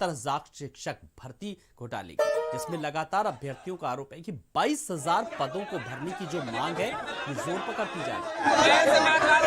69,000 शिक्षक भर्ती घोटाले की, जिसमें लगातार अभ्यर्थियों का आरोप है कि 22,000 पदों को भरने की जो मांग है वो जोर पकड़ती जा रहा।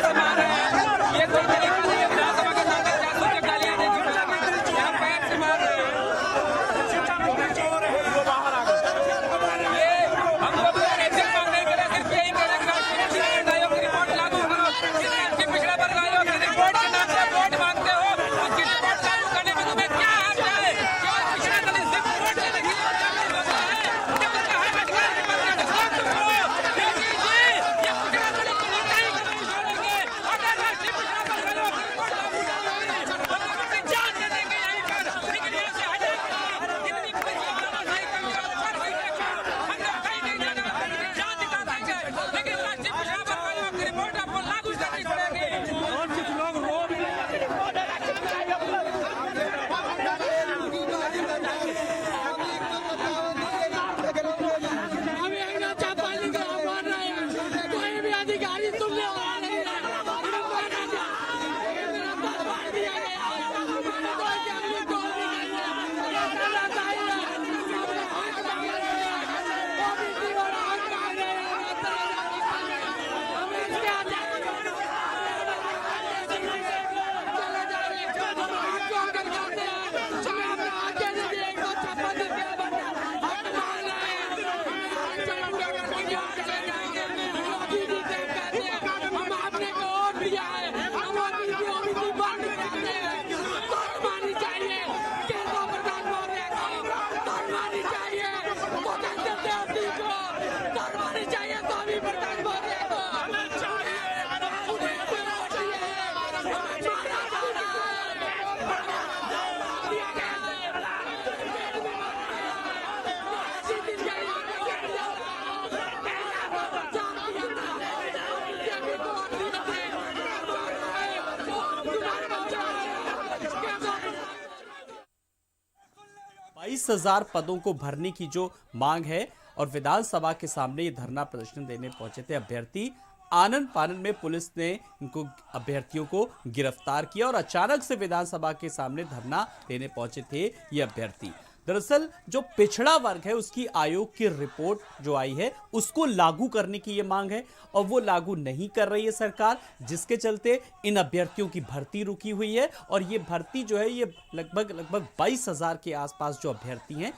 22,000 पदों को भरने की जो मांग है और विधानसभा के सामने ये धरना प्रदर्शन देने पहुंचे थे अभ्यर्थी। आनन फानन में पुलिस ने इनको अभ्यर्थियों को गिरफ्तार किया और अचानक से विधानसभा के सामने धरना देने पहुंचे थे ये अभ्यर्थी। दरअसल जो पिछड़ा वर्ग है उसकी आयोग की रिपोर्ट जो आई है उसको लागू करने की ये मांग है और वो लागू नहीं कर रही है सरकार, जिसके चलते इन अभ्यर्थियों की भर्ती रुकी हुई है। और ये भर्ती जो है ये लगभग 22,000 के आसपास जो अभ्यर्थी हैं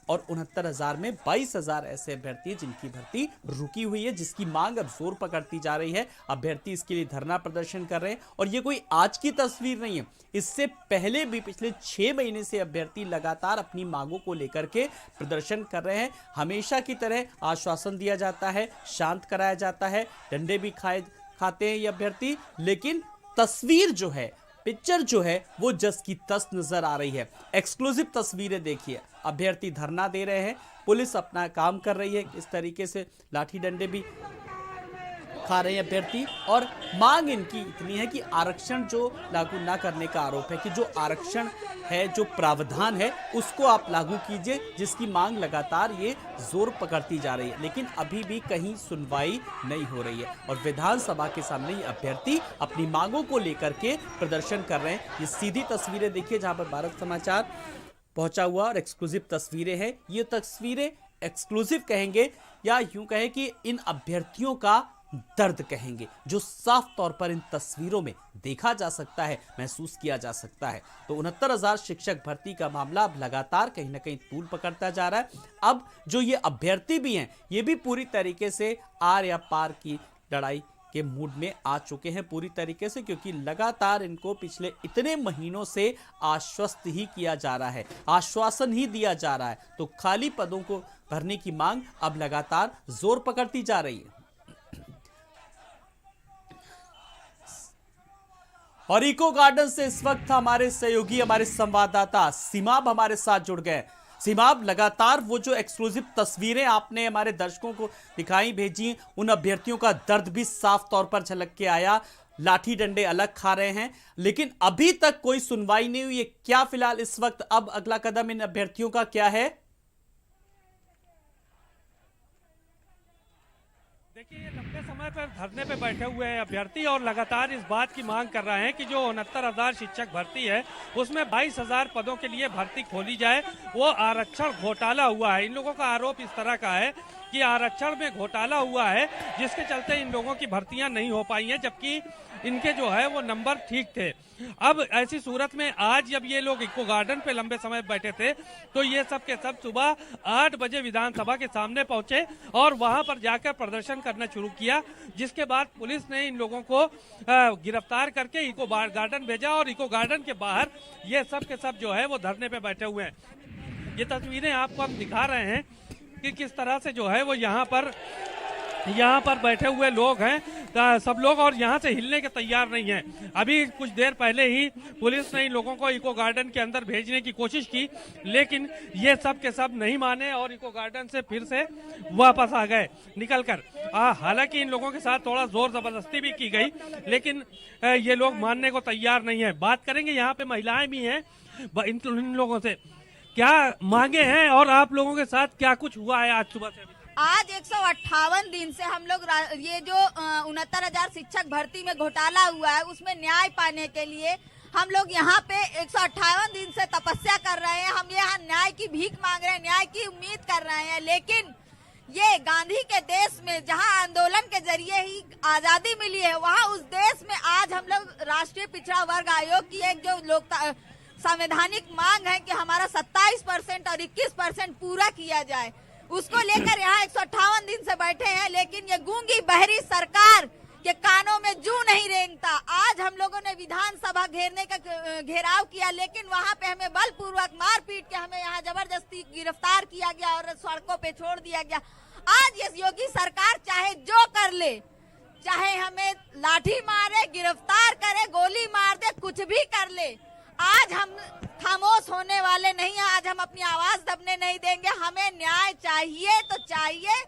और 69,000 में 22,000 ऐसे अभ्यर्थी हैं जिनकी भर्ती रुकी हुई है, जिसकी मांग अब जोर पकड़ती जा रही है। अभ्यर्थी इसके लिए धरना प्रदर्शन कर रहे हैं और ये कोई आज की तस्वीर नहीं है, इससे पहले भी पिछले 6 महीने से अभ्यर्थी लगातार अपनी मांगों को लेकर के प्रदर्शन कर रहे हैं। हमेशा की तरह आश्वासन दिया जाता है, शांत कराया जाता है, डंडे भी खाते हैं ये अभ्यर्थी, लेकिन तस्वीर जो है, पिक्चर जो है वो जस की तस नजर आ रही है। एक्सक्लूसिव तस्वीरें देखिए, अभ्यर्थी धरना दे रहे हैं, पुलिस अपना काम कर रही है, इस तरीके से लाठी डंडे भी खा रहे हैं अभ्यर्थी। और मांग इनकी इतनी है कि आरक्षण जो लागू ना करने का आरोप है कि जो आरक्षण है, जो प्रावधान है उसको आप लागू कीजिए, जिसकी मांग लगातार ये जोर पकड़ती जा रही है, लेकिन अभी भी कहीं सुनवाई नहीं हो रही है। और विधानसभा के सामने ये अभ्यर्थी अपनी मांगों को लेकर के प्रदर्शन कर रहे हैं। ये सीधी तस्वीरें देखिए जहां पर भारत समाचार पहुंचा हुआ और एक्सक्लूसिव तस्वीरें हैं। ये तस्वीरें एक्सक्लूसिव कहेंगे या यूं कहें कि इन अभ्यर्थियों का दर्द कहेंगे, जो साफ तौर पर इन तस्वीरों में देखा जा सकता है, महसूस किया जा सकता है। तो 69,000 शिक्षक भर्ती का मामला अब लगातार कहीं ना कहीं तूल पकड़ता जा रहा है। अब जो ये अभ्यर्थी भी हैं, ये भी पूरी तरीके से आर या पार की लड़ाई के मूड में आ चुके हैं पूरी तरीके से, क्योंकि लगातार इनको पिछले इतने महीनों से आश्वस्त ही किया जा रहा है, आश्वासन ही दिया जा रहा है। तो खाली पदों को भरने की मांग अब लगातार जोर पकड़ती जा रही है। और इको गार्डन से इस वक्त हमारे सहयोगी, हमारे संवाददाता सीमाब हमारे साथ जुड़ गए। सीमाब, लगातार वो जो एक्सक्लूसिव तस्वीरें आपने हमारे दर्शकों को दिखाई, भेजी, उन अभ्यर्थियों का दर्द भी साफ तौर पर झलक के आया। लाठी डंडे अलग खा रहे हैं, लेकिन अभी तक कोई सुनवाई नहीं हुई है। क्या फिलहाल इस वक्त अब अगला कदम इन अभ्यर्थियों का क्या है? देखिए, ये 90 लंबे समय पर धरने पे बैठे हुए हैं अभ्यर्थी और लगातार इस बात की मांग कर रहे हैं कि जो 69,000 शिक्षक भर्ती है उसमें 22,000 पदों के लिए भर्ती खोली जाए। वो आरक्षण घोटाला हुआ है। इन लोगों का आरोप इस तरह का है कि आरक्षण में घोटाला हुआ है, जिसके चलते इन लोगों की भर्तियां नहीं हो पाई हैं, जबकि इनके जो है वो नंबर ठीक थे। अब ऐसी सूरत में आज जब ये लोग इको गार्डन पे लंबे समय बैठे थे तो ये सब के सब सुबह 8 बजे विधानसभा के सामने पहुंचे और वहां पर जाकर प्रदर्शन करना शुरू किया, जिसके बाद पुलिस ने इन लोगों को गिरफ्तार करके इको गार्डन भेजा और इको गार्डन के बाहर ये सब के सब जो है वो धरने पे बैठे हुए हैं। ये तस्वीरें आपको हम दिखा रहे हैं कि किस तरह से जो है वो यहाँ पर बैठे हुए लोग हैं सब लोग, और यहाँ से हिलने के तैयार नहीं हैं। अभी कुछ देर पहले ही पुलिस ने इन लोगों को इको गार्डन के अंदर भेजने की कोशिश की, लेकिन ये सब के सब नहीं माने और इको गार्डन से फिर से वापस आ गए निकलकर। हालांकि इन लोगों के साथ थोड़ा जोर जबरदस्ती भी की गई, लेकिन ये लोग मानने को तैयार नहीं है। बात करेंगे, यहाँ पे महिलाएं भी हैं, इन लोगों से क्या मांगे हैं और आप लोगों के साथ क्या कुछ हुआ है आज सुबह से? आज 158 दिन से हम लोग ये जो 69,000 शिक्षक भर्ती में घोटाला हुआ है उसमें न्याय पाने के लिए हम लोग यहाँ पे 158 दिन से तपस्या कर रहे हैं। हम यहाँ न्याय की भीख मांग रहे हैं, न्याय की उम्मीद कर रहे हैं। लेकिन ये गांधी के देश में जहाँ आंदोलन के जरिए ही आजादी मिली है, वहाँ उस देश में आज हम लोग राष्ट्रीय पिछड़ा वर्ग आयोग की एक जो संवैधानिक मांग है कि हमारा 27% और 21% पूरा किया जाए, उसको लेकर यहाँ 158 दिन से बैठे हैं। लेकिन ये गूंगी बहरी सरकार के कानों में जू नहीं रेंगता। आज हम लोगों ने विधानसभा घेरने का घेराव किया, लेकिन वहाँ पे हमें बलपूर्वक मार पीट के हमें यहाँ जबरदस्ती गिरफ्तार किया गया और सड़कों पे छोड़ दिया गया। आज ये योगी सरकार चाहे जो कर ले, चाहे हमें लाठी मारे, गिरफ्तार करे, गोली मार दे, कुछ भी कर ले, आज हम खामोश होने वाले नहीं हैं। आज हम अपनी आवाज दबने नहीं देंगे। हमें न्याय चाहिए तो चाहिए,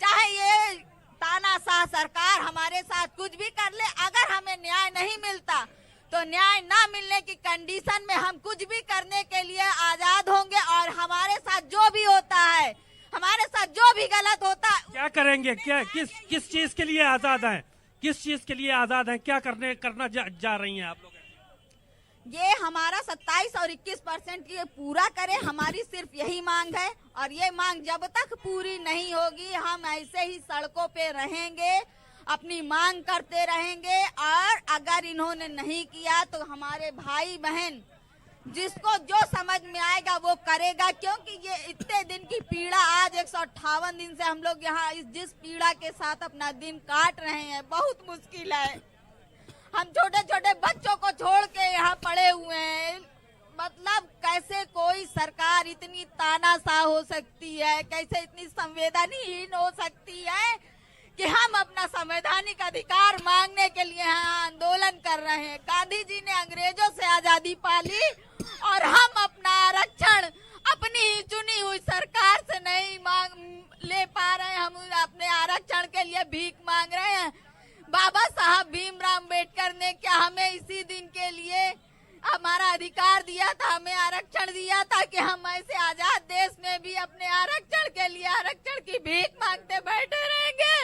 चाहे ये तानाशाह सरकार हमारे साथ कुछ भी कर ले। अगर हमें न्याय नहीं मिलता तो न्याय ना मिलने की कंडीशन में हम कुछ भी करने के लिए आजाद होंगे और हमारे साथ जो भी होता है, हमारे साथ जो भी गलत होता है, क्या करेंगे? क्या किस चीज के लिए आजाद हैं? किस चीज के लिए आजाद हैं? क्या करना जा रही हैं आप लोग? ये हमारा 27 और 21% की पूरा करे, हमारी सिर्फ यही मांग है। और ये मांग जब तक पूरी नहीं होगी हम ऐसे ही सड़कों पे रहेंगे, अपनी मांग करते रहेंगे। और अगर इन्होंने नहीं किया तो हमारे भाई बहन जिसको जो समझ में आएगा वो करेगा, क्योंकि ये इतने दिन की पीड़ा, आज 158 दिन से हम लोग यहाँ जिस पीड़ा के साथ अपना दिन काट रहे हैं, बहुत मुश्किल है। हम छोटे छोटे बच्चों को छोड़ के यहाँ पड़े हुए हैं। मतलब कैसे कोई सरकार इतनी तानाशाह हो सकती है, कैसे इतनी संवेदनहीन हो सकती है कि हम अपना संवैधानिक अधिकार मांगने के लिए यहाँ आंदोलन कर रहे हैं। गांधी जी ने अंग्रेजों से आजादी पाली और हम अपना आरक्षण अपनी ही चुनी हुई सरकार से नहीं ले पा रहे हैं। हम अपने आरक्षण के लिए भीख मांग रहे हैं। बाबा साहब भीमराव अम्बेडकर ने क्या हमें इसी दिन के लिए हमारा अधिकार दिया था, हमें आरक्षण दिया था कि हम ऐसे आजाद देश में भी अपने आरक्षण के लिए आरक्षण की भीख मांगते बैठे रहेंगे?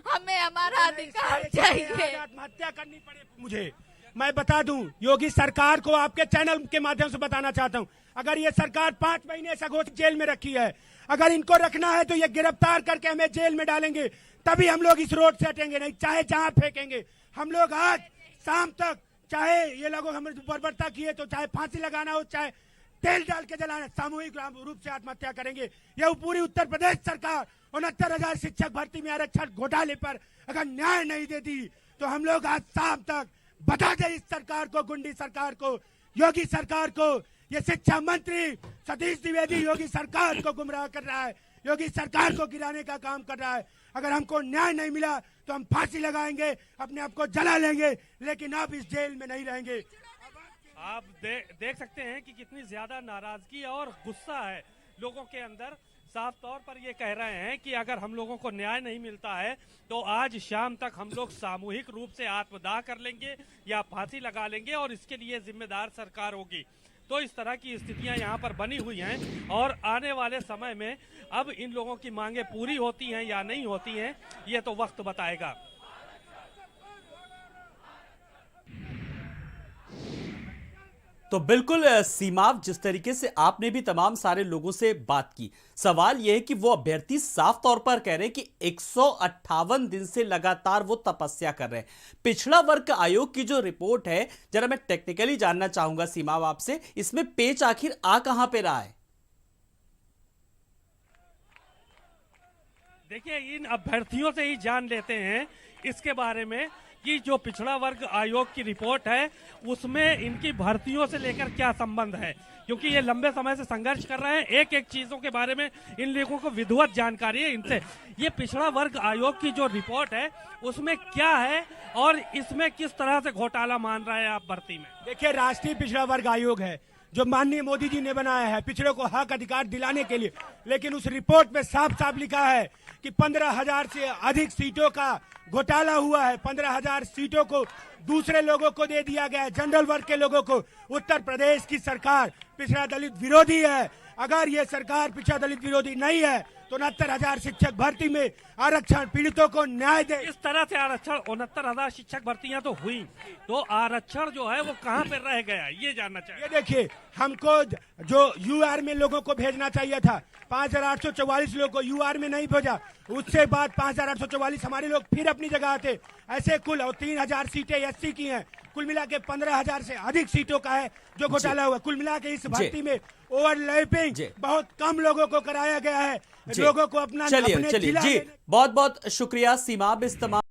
हमें हमारा अधिकार चाहिए। आत्महत्या करनी पड़े मुझे। मैं बता दूं, योगी सरकार को आपके चैनल के माध्यम से बताना चाहता हूं, अगर ये सरकार 5 महीने से घोषित जेल में रखी है, अगर इनको रखना है तो ये गिरफ्तार करके हमें जेल में डालेंगे, तभी हम लोग इस रोड से हटेंगे, नहीं चाहे जहां फेंकेंगे। हम लोग आज शाम तक, चाहे ये लोग हमें बर्बरता किए तो चाहे फांसी लगाना हो, चाहे तेल डाल के जलाना, सामूहिक रूप से आत्महत्या करेंगे। ये पूरी उत्तर प्रदेश सरकार 69,000 शिक्षक भर्ती में आरक्षण घोटाले पर अगर न्याय नहीं देती तो हम लोग आज शाम तक बता दें इस सरकार को, गुंडी सरकार को, योगी सरकार को। ये शिक्षा मंत्री सतीश द्विवेदी योगी सरकार को गुमराह कर रहा है, योगी सरकार को गिराने का काम कर रहा है। अगर हमको न्याय नहीं मिला तो हम फांसी लगाएंगे, अपने आप को जला लेंगे, लेकिन आप इस जेल में नहीं रहेंगे। आप देख सकते हैं कि कितनी ज्यादा नाराजगी और गुस्सा है लोगों के अंदर। साफ तौर पर ये कह रहे हैं कि अगर हम लोगों को न्याय नहीं मिलता है तो आज शाम तक हम लोग सामूहिक रूप से आत्मदाह कर लेंगे या फांसी लगा लेंगे और इसके लिए जिम्मेदार सरकार होगी। तो इस तरह की स्थितियां यहाँ पर बनी हुई हैं और आने वाले समय में अब इन लोगों की मांगे पूरी होती हैं या नहीं होती हैं, ये तो वक्त बताएगा। तो बिल्कुल सीमा, जिस तरीके से आपने भी तमाम सारे लोगों से बात की, सवाल यह है कि वो अभ्यर्थी साफ तौर पर कह रहे हैं कि 158 दिन से लगातार वो तपस्या कर रहे हैं। पिछड़ा वर्ग आयोग की जो रिपोर्ट है, जरा मैं टेक्निकली जानना चाहूंगा सीमा आपसे, इसमें पेच आखिर आ कहां पे रहा है? देखिए, इन अभ्यर्थियों से ही जान लेते हैं इसके बारे में कि जो पिछड़ा वर्ग आयोग की रिपोर्ट है उसमें इनकी भर्तियों से लेकर क्या संबंध है, क्योंकि ये लंबे समय से संघर्ष कर रहे हैं। एक एक चीजों के बारे में इन लोगों को विधिवत जानकारी है इनसे। ये पिछड़ा वर्ग आयोग की जो रिपोर्ट है उसमें क्या है और इसमें किस तरह से घोटाला मान रहे हैं आप भर्ती में? देखिए, राष्ट्रीय पिछड़ा वर्ग आयोग है जो माननीय मोदी जी ने बनाया है पिछड़ों को हक अधिकार दिलाने के लिए, लेकिन उस रिपोर्ट में साफ साफ लिखा है कि 15,000 से अधिक सीटों का घोटाला हुआ है। 15,000 सीटों को दूसरे लोगों को दे दिया गया है, जनरल वर्ग के लोगों को। उत्तर प्रदेश की सरकार पिछड़ा दलित विरोधी है। अगर ये सरकार पिछड़ा दलित विरोधी नहीं है तो 69,000 शिक्षक भर्ती में आरक्षण पीड़ितों को न्याय दे। इस तरह से आरक्षण 69,000 शिक्षक भर्तियां तो हुई, तो आरक्षण जो है वो कहां पे रह गया, ये जानना चाहिए। ये देखिए, हमको जो यूआर में लोगों को भेजना चाहिए था, 5,844 लोगों को यूआर में नहीं भेजा। उससे बाद 5,844 हमारे लोग फिर अपनी जगह आते। ऐसे कुल 3,000 सीटें एससी की हैं। कुल मिला के 15,000 से अधिक सीटों का है जो घोटाला हुआ। कुल मिला के इस भर्ती में ओवरलैपिंग बहुत कम लोगों को कराया गया है। लोगों को अपना चलिए जी, बहुत बहुत शुक्रिया सीमा, इस तमाम